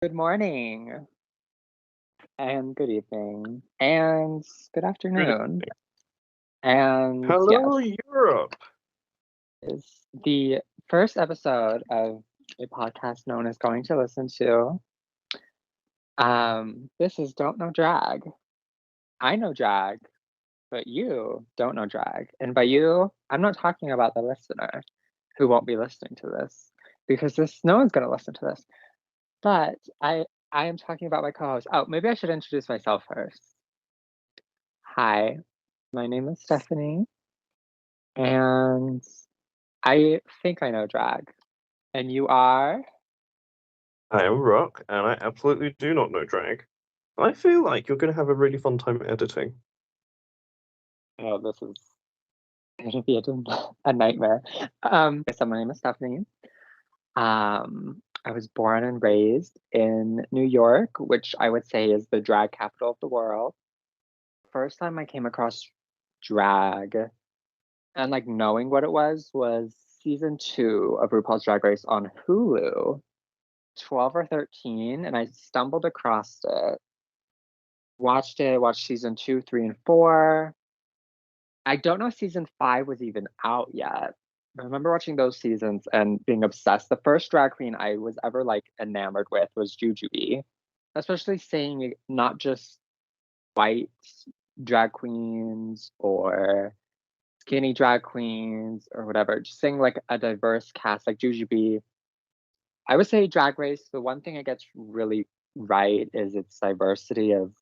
Good morning, and good evening, and good Good afternoon. evening. And yes, Hello, Europe. is the first episode of a podcast known as Going to Listen to. This is Don't Know Drag. I know drag, but you don't know drag. And by you, I'm not talking about the listener who won't be listening to this because no one's gonna listen to this. But I am talking about my co-host. Oh, maybe I should introduce myself first. Hi, my name is Stephanie, and I think I know drag. And you are? I am Rock, and I absolutely do not know drag. I feel like you're going to have a really fun time editing. Oh, this is gonna be a nightmare. So my name is Stephanie. I was born and raised in New York, which I would say is the drag capital of the world. First time I came across drag and like knowing what it was season 2 of RuPaul's Drag Race on Hulu, 12 or 13, and I stumbled across it. Watched season 2, 3, and 4. I don't know if season 5 was even out yet. I remember watching those seasons and being obsessed. The first drag queen I was ever like enamored with was Jujubee, especially seeing not just white drag queens or skinny drag queens or whatever, just seeing like a diverse cast like Jujubee. I would say Drag Race, the one thing it gets really right is its diversity of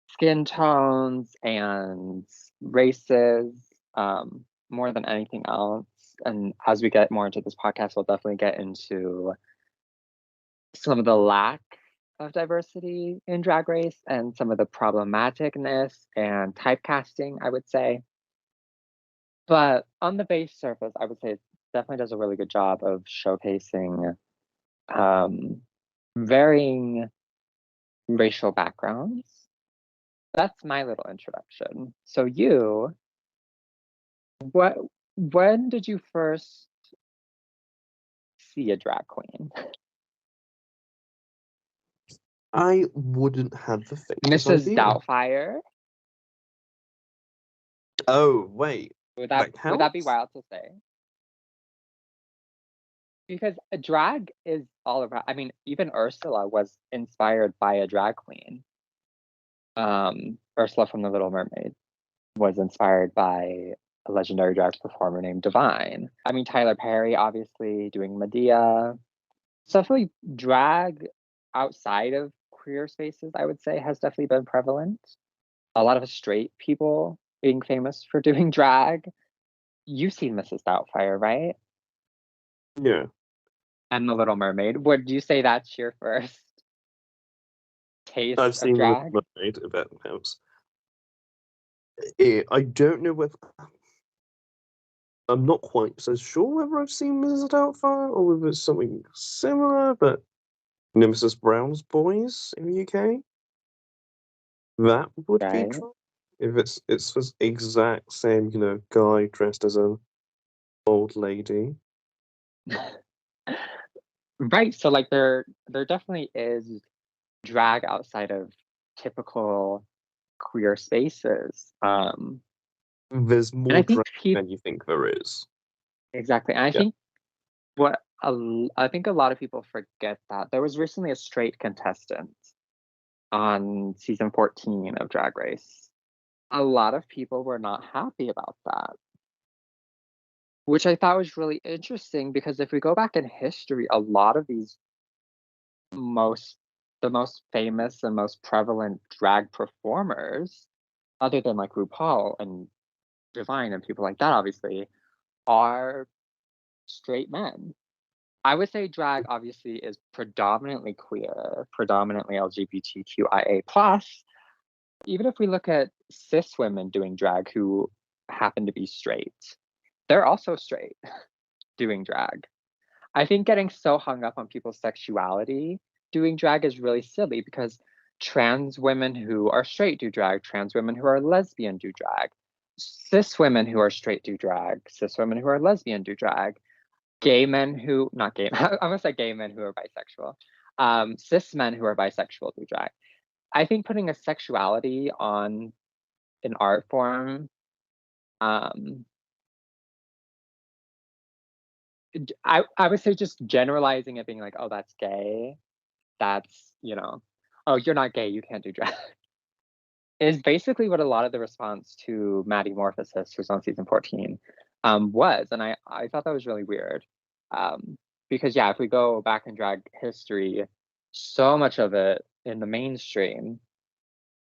skin tones and races, more than anything else. And as we get more into this podcast, we'll definitely get into some of the lack of diversity in Drag Race and some of the problematicness and typecasting, I would say. But on the base surface, I would say it definitely does a really good job of showcasing varying racial backgrounds. That's my little introduction. So what when did you first see a drag queen? I wouldn't have the faintest Mrs. idea. Doubtfire? Oh, wait. That Would that be counts? wild to say? Because a drag is all around. I mean, even Ursula was inspired by a drag queen. Ursula from The Little Mermaid was inspired by a legendary drag performer named Divine. I mean, Tyler Perry, obviously, doing Medea. So definitely drag outside of queer spaces, I would say, has definitely been prevalent. A lot of straight people being famous for doing drag. You've seen Mrs. Doubtfire, right? Yeah. And The Little Mermaid. Would you say that's your first I've taste of seen The drag? Mermaid, if that counts. I don't know whether. I'm not quite so sure whether I've seen Mrs. Doubtfire or whether it's something similar, but Mrs. Brown's Boys in the UK? That would be Right. true. If it's the exact same, guy dressed as an old lady. Right. So like there definitely is drag outside of typical queer spaces. There's And I more think drag than you think there is. exactly. And I Yeah. think I think a lot of people forget that there was recently a straight contestant on season 14 of Drag Race. A lot of people were not happy about that, which I thought was really interesting because if we go back in history, a lot of most the most famous and most prevalent drag performers, other than like RuPaul and Divine and people like that, obviously, are straight men. I would say drag obviously is predominantly queer, predominantly LGBTQIA plus. Even if we look at cis women doing drag who happen to be straight, they're also straight doing drag. I think getting so hung up on people's sexuality doing drag is really silly because trans women who are straight do drag, trans women who are lesbian do drag, cis women who are straight do drag, cis women who are lesbian do drag, gay men who, not gay, I'm gonna say gay men who are bisexual. cis men who are bisexual do drag. I think putting a sexuality on an art form, I would say just generalizing it, being like, oh, that's gay. That's, oh, you're not gay, you can't do drag. Is basically what a lot of the response to Maddie Morphosis, who's on season 14, was. And I thought that was really weird. Because, yeah, if we go back in drag history, so much of it in the mainstream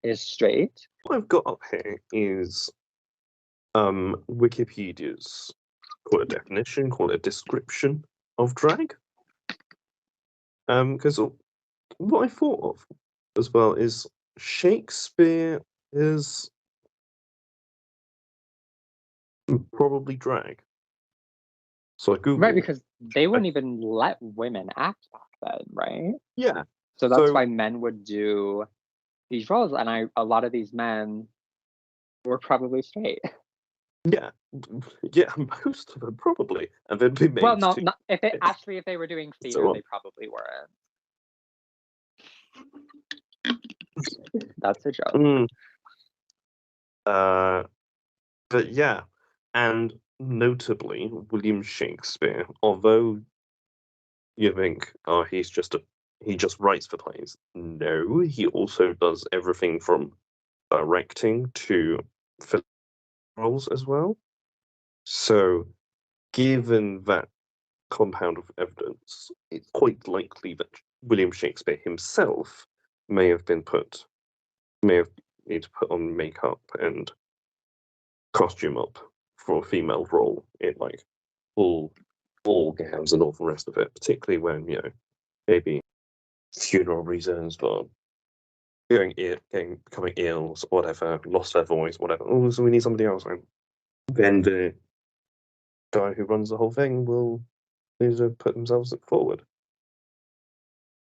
is straight. What I've got up here is Wikipedia's, call it a definition, call it a description of drag. Because what I thought of as well is Shakespeare is probably drag. So I googled. Right, because they wouldn't even let women act back then, right? Yeah. So that's why men would do these roles, and a lot of these men were probably straight. Yeah, most of them probably, and then be made. Well, no, not, if they were doing theater, So they probably weren't. That's a joke. But yeah, and notably, William Shakespeare, although you think, oh, he just writes for plays. No, he also does everything from directing to film roles as well. So, given that compound of evidence, it's quite likely that William Shakespeare himself may have needed to put on makeup and costume up for a female role in like full ball gowns and all the rest of it, particularly when, maybe funeral reasons for becoming ill or whatever, lost their voice, whatever. Oh, so we need somebody else. And then the guy who runs the whole thing will need to put themselves forward.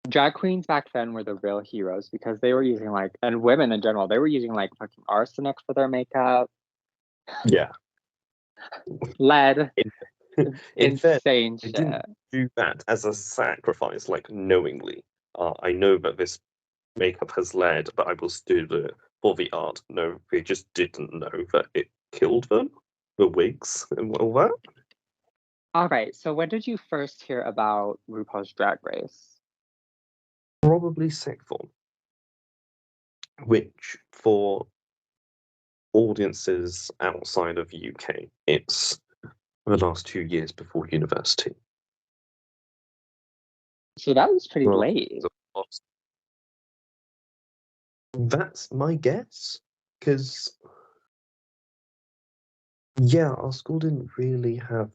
Drag queens back then were the real heroes because they were using and women in general, they were using fucking arsenic for their makeup. Yeah. Lead. Insane shit. Didn't do that as a sacrifice, knowingly. I know that this makeup has lead, but I will still do it for the art. No, they just didn't know that it killed them. The wigs and all that. All right, so when did you first hear about RuPaul's Drag Race? Probably sixth form, which for audiences outside of the UK, it's the last 2 years before university. So that was pretty late. That's my guess, because yeah, our school didn't really have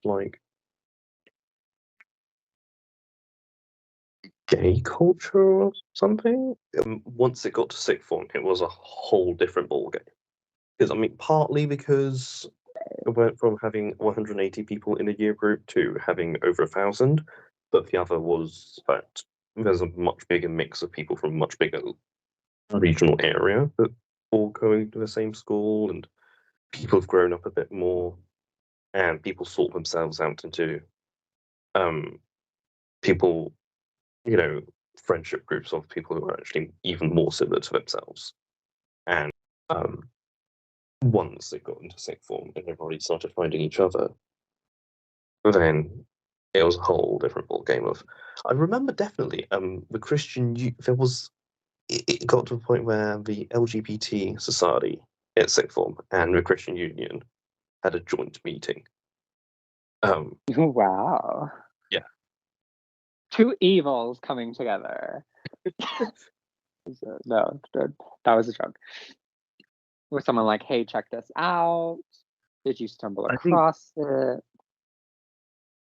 gay culture or something. Once it got to sixth form, it was a whole different ballgame. Because partly because it went from having 180 people in a year group to having over 1,000, but the other was that there's a much bigger mix of people from a much bigger regional area that all going to the same school, and people have grown up a bit more, and people sort themselves out into people, friendship groups of people who are actually even more similar to themselves. And once they got into sixth form and everybody started finding each other, then it was a whole different ball game of. I remember definitely the Christian there was it got to a point where the LGBT society at sixth form and the Christian Union had a joint meeting. Wow. Yeah. Two evils coming together. No, that was a joke. Was someone like, hey, check this out? Did you stumble across it?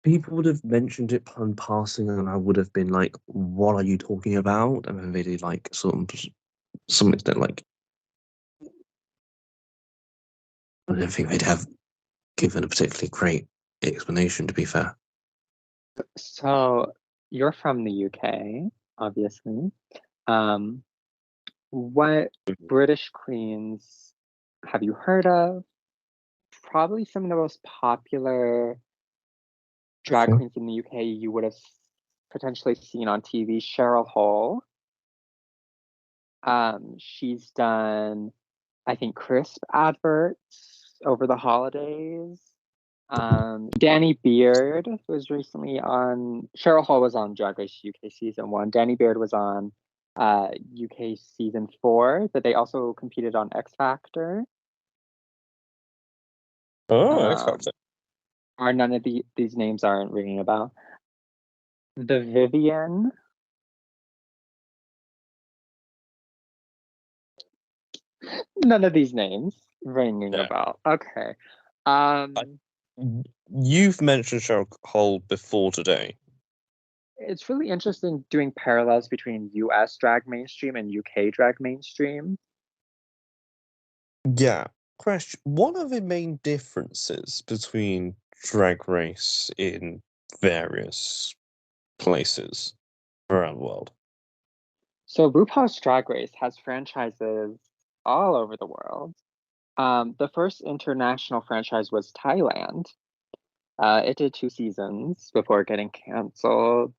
People would have mentioned it in passing, and I would have been like, what are you talking about? And then they did some extent I don't think they'd have given a particularly great explanation, to be fair. So you're from the UK, obviously. What British queens have you heard of? Probably some of the most popular drag queens in the UK you would have potentially seen on TV, Cheryl Hole. She's done, I think, crisp adverts over the holidays. Danny Beard was recently on. Cheryl Hall was on Drag Race UK season 1. Danny Beard was on UK season 4. But they also competed on X Factor. Oh, X Factor. Are none of these names aren't ringing a bell? The Vivian. None of these names ringing a bell. Okay. You've mentioned Cheryl Hole before today. It's really interesting doing parallels between US drag mainstream and UK drag mainstream. Yeah. Question: what are the main differences between Drag Race in various places around the world? So RuPaul's Drag Race has franchises all over the world. The first international franchise was Thailand. It did 2 seasons before getting canceled.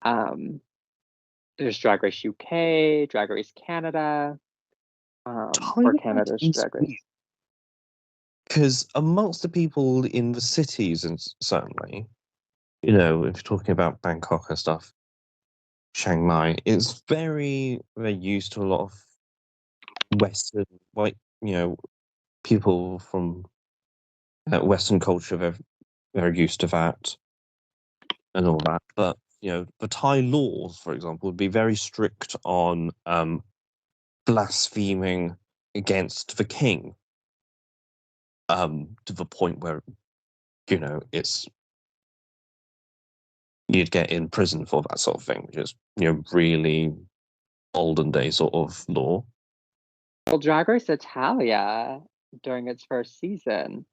There's Drag Race UK, Drag Race Canada, or Canada's Drag Race. Because amongst the people in the cities, and certainly, you know, if you're talking about Bangkok and stuff, Chiang Mai, it's very used to a lot of Western, like, you know, people from Western culture. They're very used to that and all that. But you know, the Thai laws, for example, would be very strict on blaspheming against the king. To the point where, you know, you'd get in prison for that sort of thing, which is, you know, really olden day sort of law. Well, Drag Race Italia, during its first season,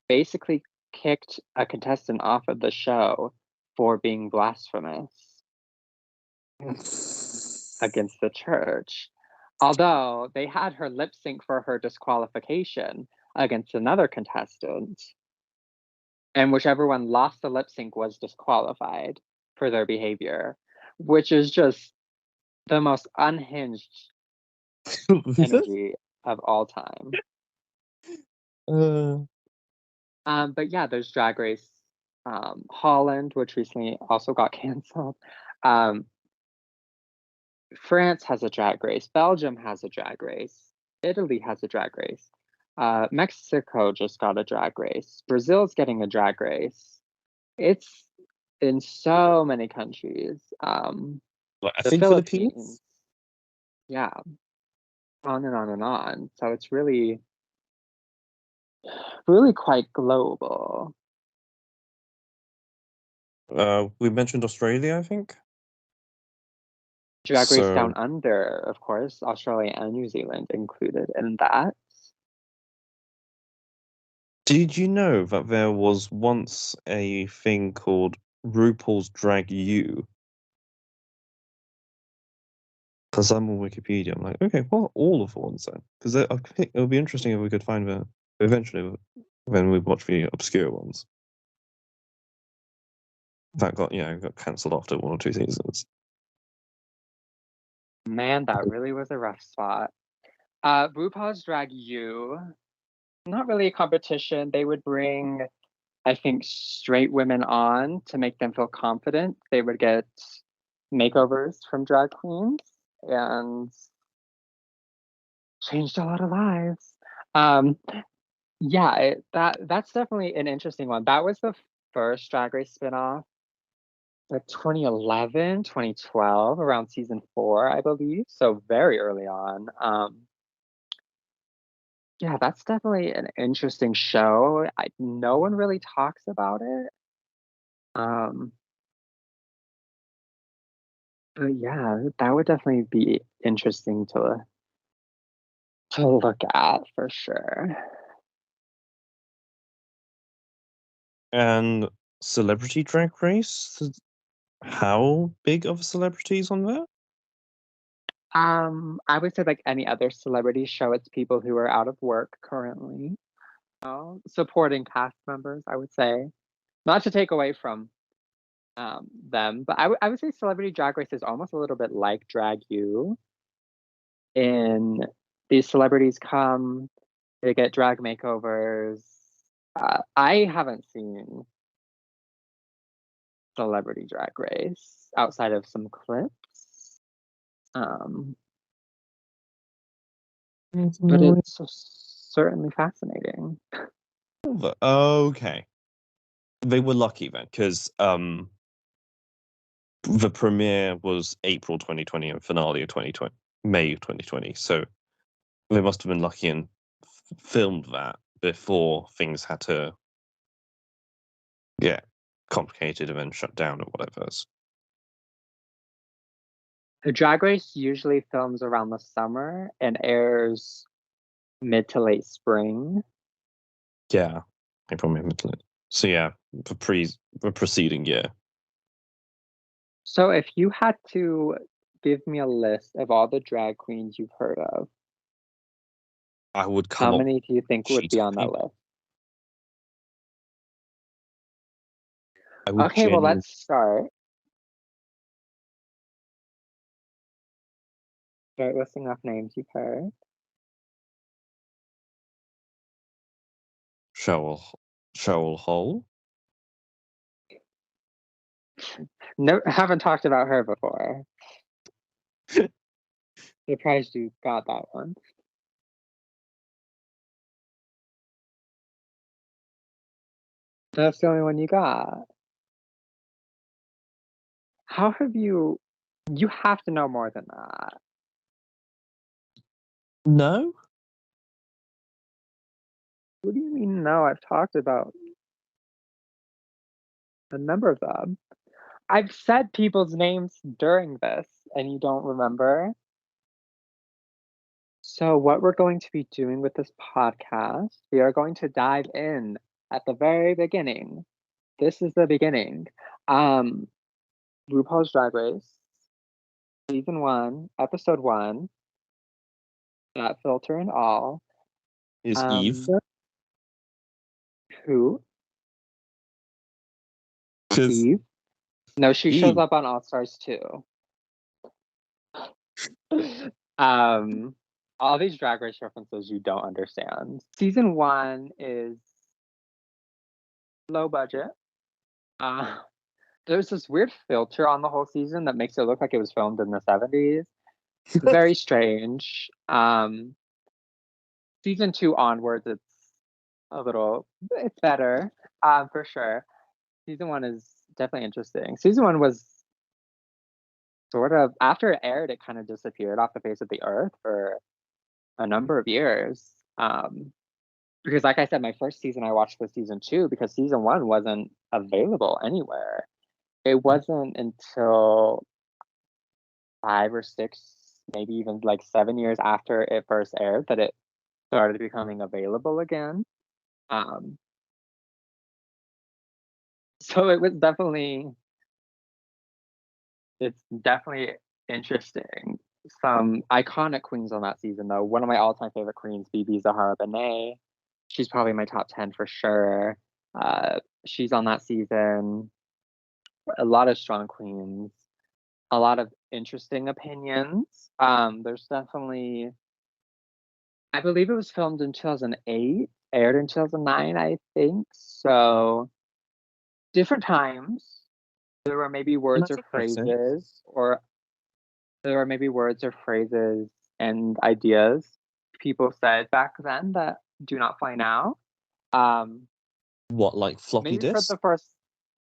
basically kicked a contestant off of the show for being blasphemous against the church. Although they had her lip sync for her disqualification against another contestant, and whichever one lost the lip sync was disqualified for their behavior, which is just the most unhinged energy of all time. But yeah, there's Drag Race Holland, which recently also got canceled. France has a Drag Race. Belgium has a Drag Race. Italy has a Drag Race. Mexico just got a Drag Race. Brazil's getting a Drag Race. It's in so many countries. I The think Philippines. Yeah. On and on and on. So it's really, really quite global. We mentioned Australia, I think. Drag Race Down Under, of course, Australia and New Zealand included in that. Did you know that there was once a thing called RuPaul's Drag U? Because I'm on Wikipedia, I'm like, okay, what are all of the ones then? Because I think it would be interesting if we could find that eventually when we watch the obscure ones. That got cancelled after 1 or 2 seasons. Man, that really was a rough spot. RuPaul's Drag U, not really a competition. They would bring, I think, straight women on to make them feel confident. They would get makeovers from drag queens and changed a lot of lives. Yeah, that's definitely an interesting one. That was the first Drag Race spinoff, like 2011, 2012, around season 4, I believe. So very early on. Yeah, that's definitely an interesting show. No one really talks about it. But yeah, that would definitely be interesting to look at for sure. And Celebrity Drag Race? How big of celebrities on there? I would say like any other celebrity show, it's people who are out of work currently. Supporting cast members, I would say. Not to take away from them. But I would say Celebrity Drag Race is almost a little bit like Drag U. In these celebrities come, they get drag makeovers. I haven't seen Celebrity Drag Race outside of some clips. But it's certainly fascinating. Okay. They were lucky then, because the premiere was April 2020 and finale of 2020, May 2020. So they must have been lucky and filmed that before things had to get complicated and then shut down or whatever. The Drag Race usually films around the summer and airs mid to late spring. Yeah, April, May, mid to late. So yeah, the preceding year. So if you had to give me a list of all the drag queens you've heard of, I would how many do you think would sheet be of on that paper. list? I would Okay, well, let's start. Start listing off names you've heard. Cheryl Hole. No, haven't talked about her before. Surprised you got that one. That's the only one you got. How have you have to know more than that. No? What do you mean no? I've talked about a number of them. I've said people's names during this and you don't remember. So what we're going to be doing with this podcast, we are going to dive in at the very beginning. This is the beginning. RuPaul's Drag Race, Season 1, Episode 1, that filter and all. Is Eve? Who? 'Cause Eve? No, she shows Eve. up on All Stars too. All these Drag Race references you don't understand. Season 1 is low budget. There's this weird filter on the whole season that makes it look like it was filmed in the 70s. Very strange. Season 2 onwards, it's better, for sure. Season 1 is definitely interesting. Season 1 was sort of, after it aired, it kind of disappeared off the face of the earth for a number of years. Because like I said, my first season I watched was season 2 because season 1 wasn't available anywhere. It wasn't until 5 or 6, maybe even like 7 years after it first aired that it started becoming available again. So it's definitely interesting. Some iconic queens on that season, though. One of my all-time favorite queens, BB Zahara Benet. She's probably my top 10 for sure. She's on that season. A lot of strong queens. A lot of interesting opinions. There's definitely, I believe it was filmed in 2008, aired in 2009, I think. So different times. There were maybe words or phrases, and ideas people said back then that do not fly now. What, like floppy Maybe for disk? the first,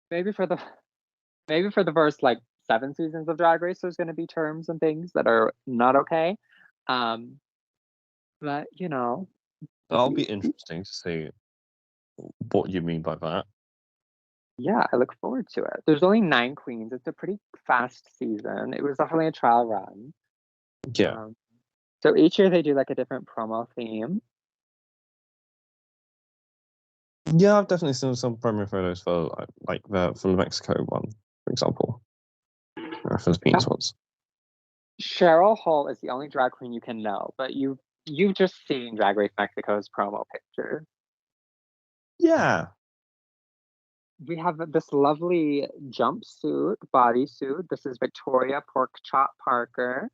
maybe for the first like 7 seasons of Drag Race, there's going to be terms and things that are not okay. But you know, That'll be interesting to see what you mean by that. yeah, I look forward to it. There's only 9 queens. It's a pretty fast season. It was definitely a trial run. Yeah. So each year they do like a different promo theme. Yeah, I've definitely seen some promo photos for like the from the Mexico one, for example. Or Philippines ones. Cheryl Hole is the only drag queen you can know, but you've just seen Drag Race Mexico's promo pictures. Yeah. we have this lovely jumpsuit, bodysuit. This is Victoria Pork Chop Parker.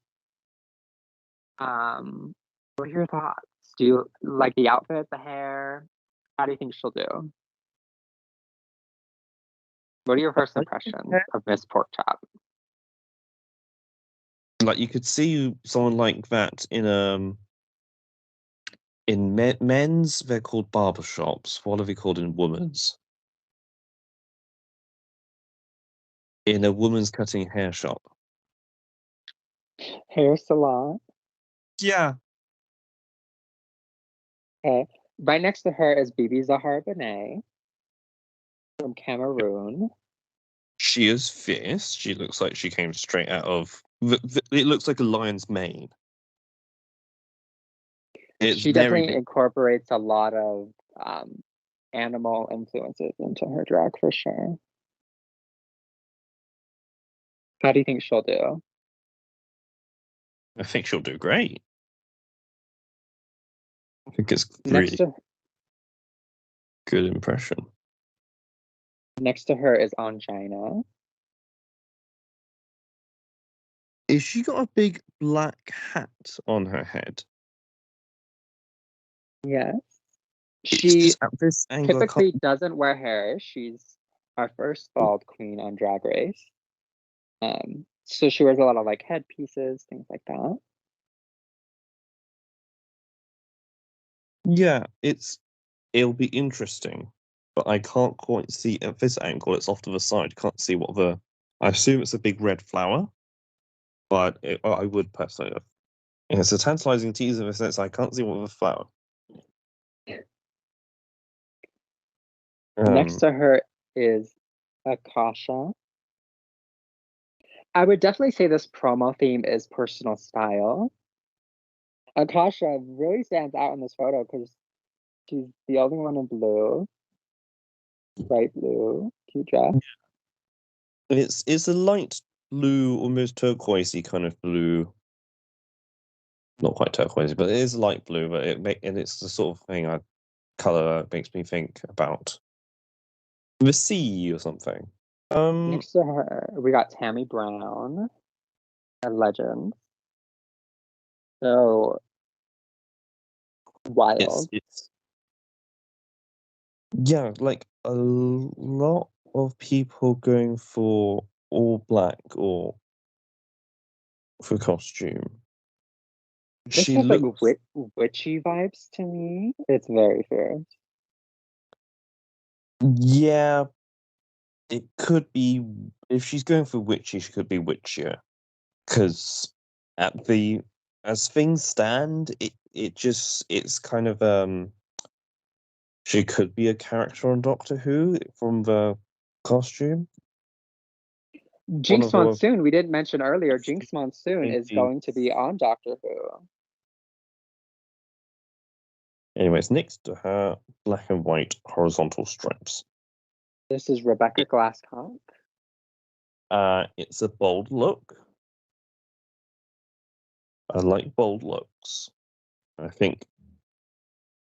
What are your thoughts? Do you like the outfit, the hair? How do you think she'll do? What are your first impressions of Miss Pork Chop? Like you could see someone like that in men's, they're called barber shops. What are they called in women's? In a woman's cutting hair shop. Hair salon. Yeah. Okay. Right next to her is Bibi Zahar Benet from Cameroon. She is fierce. She looks like she came straight out of. It looks like a lion's mane. It's She very definitely incorporates a lot of animal influences into her drag for sure. How do you think she'll do? I think she'll do great. I think it's Next really good impression. next to her is Angina. Is she got a big black hat on her head? Yes. It's She just at this angle. typically doesn't wear hair. She's our first bald queen on Drag Race. So she wears a lot of like headpieces, things like that. Yeah, it'll be interesting, but I can't quite see at this angle. It's off to the side. Can't see what the. I assume it's a big red flower, but I would personally. It's a tantalizing teaser in the sense I can't see what the flower. Next to her is Akasha. I would definitely say this promo theme is personal style. Akasha really stands out in this photo because she's the only one in blue, bright blue, cute dress. It's a light blue, almost turquoisey kind of blue. Not quite turquoisey, but it is light blue. But and it's the sort of thing color that makes me think about the sea or something. Next to her, we got Tammy Brown, a legend. So wild. It's yeah, like a lot of people going for all black or for costume. This She has like looks witchy vibes to me. It's very fierce. yeah. It could be if she's going for witchy, she could be witchier. Because at the as things stand, it's kind of she could be a character on Doctor Who from the costume. Jinx Monsoon, we didn't mention earlier, Jinx Monsoon is going to be on Doctor Who. Anyways, next to her, black and white horizontal stripes. This is Rebecca Glasscock. It's a bold look. I like bold looks. I think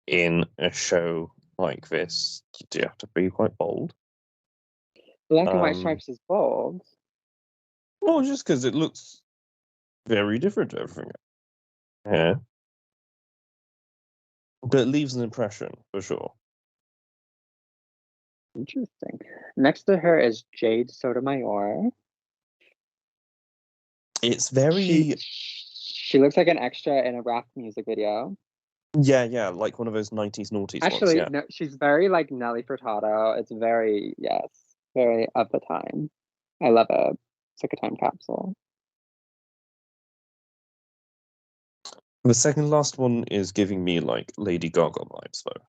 in a show like this, you do have to be quite bold. Black and white stripes is bold. Well, just because it looks very different to everything. Yeah. But it leaves an impression, for sure. Interesting. Next to her is Jade Sotomayor. It's very... She looks like an extra in a rap music video. Yeah, like one of those 90s noughties Actually, ones, yeah. no, she's very like Nelly Furtado. It's very, yes, very of the time. I love it. It's like a time capsule. The second last one is giving me like Lady Gaga vibes, though.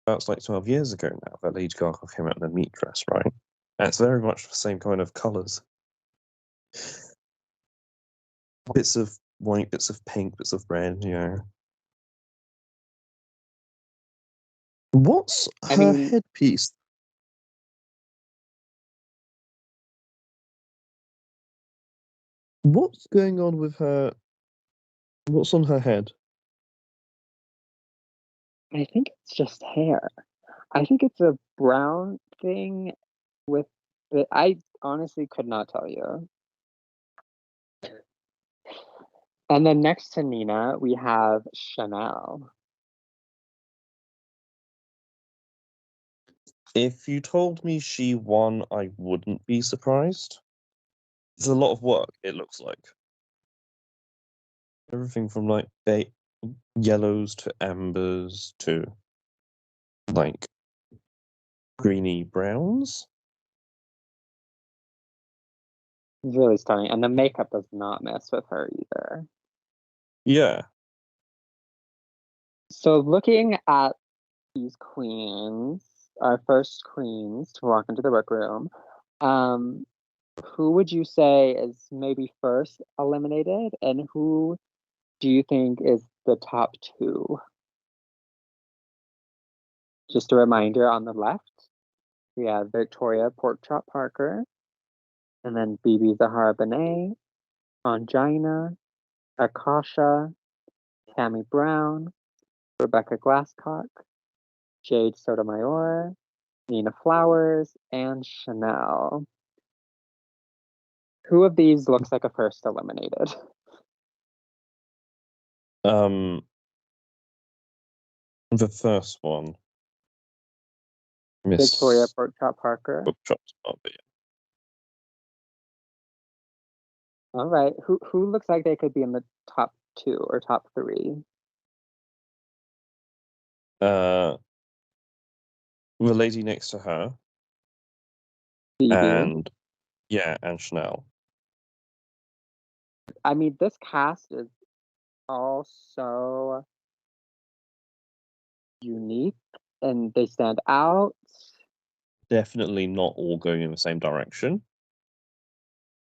That's like 12 years ago now that Lady Gaga came out in a meat dress, right? And it's very much the same kind of colours. Bits of white, bits of pink, bits of red, yeah. What's her headpiece? What's going on with her? What's on her head? I think it's just hair. I think it's a brown thing with I honestly could not tell you. And then next to Nina, we have Chanel. If you told me she won, I wouldn't be surprised. It's a lot of work, it looks like. Everything from like yellows to ambers to like greeny browns. Really stunning. And the makeup does not mess with her either. Yeah. So looking at these queens, our first queens to walk into the workroom, who would you say is maybe first eliminated, and who do you think is the top two? Just a reminder, on the left, we have Victoria Porkchop Parker, and then BB Zahara Benet, Angina, Akasha, Tammy Brown, Rebecca Glasscock, Jade Sotomayor, Nina Flowers, and Chanel. Who of these looks like a first eliminated? The first one, Victoria Miss Porkchop Parker. Bookshop's Bobby. All right. Who looks like they could be in the top two or top three? The lady next to her, BB. and and Chanel. I mean, this cast is all so unique and they stand out. Definitely not all going in the same direction.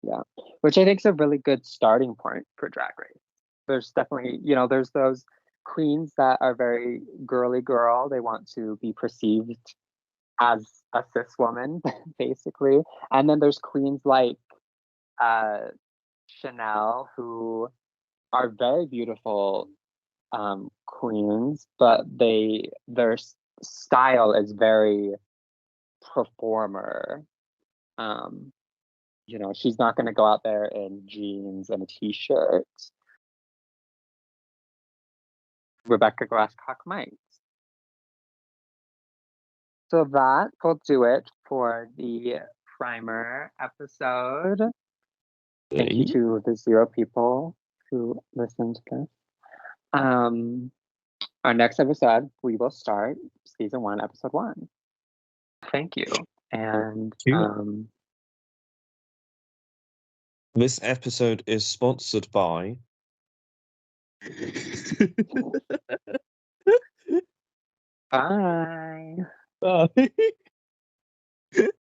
Yeah, which I think is a really good starting point for Drag Race. There's definitely, there's those queens that are very girly girl. They want to be perceived as a cis woman, basically. And then there's queens like Chanel, who are very beautiful queens, but their style is very performer. She's not going to go out there in jeans and a t-shirt. Rebecca Glasscock might. So that will do it for the primer episode. Thank you to the 0 people who listened to this. Our next episode, we will start season 1, episode 1. Thank you. And this episode is sponsored by bye. Bye.